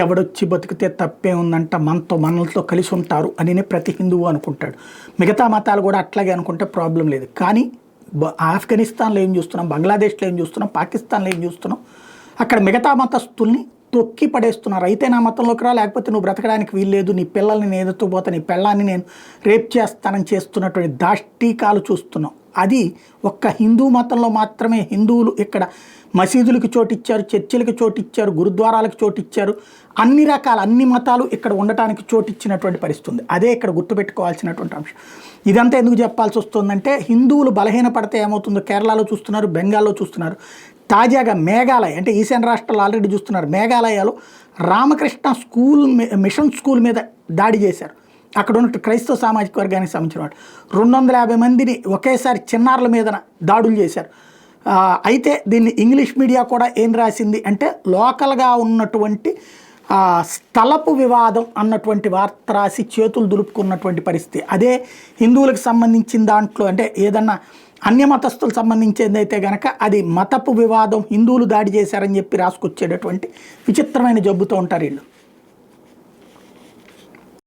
ఎవడొచ్చి బతికితే తప్పే ఉందంట, మనలతో కలిసి ఉంటారు అని ప్రతి హిందువు అనుకుంటాడు. మిగతా మతాలు కూడా అట్లాగే అనుకుంటే ప్రాబ్లం లేదు. కానీ ఆఫ్ఘనిస్తాన్లో ఏం చూస్తున్నాం, బంగ్లాదేశ్లో ఏం చూస్తున్నాం, పాకిస్తాన్లో ఏం చూస్తున్నాం, అక్కడ మిగతా మతస్థుల్ని తొక్కి పడేస్తున్నారు. అయితే నా మతంలోకి రా, లేకపోతే నువ్వు బ్రతకడానికి వీల్లేదు, నీ పిల్లల్ని నేను ఎదుగుతూ నీ పిల్లల్ని నేను రేప్ చేస్తానని చేస్తున్నటువంటి దాష్టీకాలు చూస్తున్నాం. అది ఒక్క హిందూ మతంలో మాత్రమే. హిందువులు ఇక్కడ మసీదులకు చోటిచ్చారు, చర్చిలకు చోటిచ్చారు, గురుద్వారాలకు చోటిచ్చారు, అన్ని మతాలు ఇక్కడ ఉండటానికి చోటిచ్చినటువంటి పరిస్థితి ఉంది. అదే ఇక్కడ గుర్తుపెట్టుకోవాల్సినటువంటి అంశం. ఇదంతా ఎందుకు చెప్పాల్సి వస్తుందంటే, హిందువులు బలహీనపడితే ఏమవుతుందో కేరళలో చూస్తున్నారు, బెంగాల్లో చూస్తున్నారు. తాజాగా మేఘాలయ అంటే ఈశాన్య రాష్ట్రాలు ఆల్రెడీ చూస్తున్నారు. మేఘాలయలో రామకృష్ణ మిషన్ స్కూల్ మీద దాడి చేశారు. అక్కడ ఉన్న క్రైస్తవ సామాజిక వర్గానికి సంబంధించిన వాడు 250 మందిని ఒకేసారి చిన్నారుల మీద దాడులు చేశారు. అయితే దీన్ని ఇంగ్లీష్ మీడియా కూడా ఏం రాసింది అంటే, లోకల్గా ఉన్నటువంటి స్థలపు వివాదం అన్నటువంటి వార్త రాసి చేతులు దులుపుకున్నటువంటి పరిస్థితి. అదే హిందువులకు సంబంధించిన దాంట్లో అంటే ఏదన్నా అన్యమతస్థులకు సంబంధించింది అయితే కనుక అది మతపు వివాదం, హిందువులు దాడి చేశారని చెప్పి రాసుకొచ్చేటటువంటి విచిత్రమైన జబ్బుతో ఉంటారు వీళ్ళు.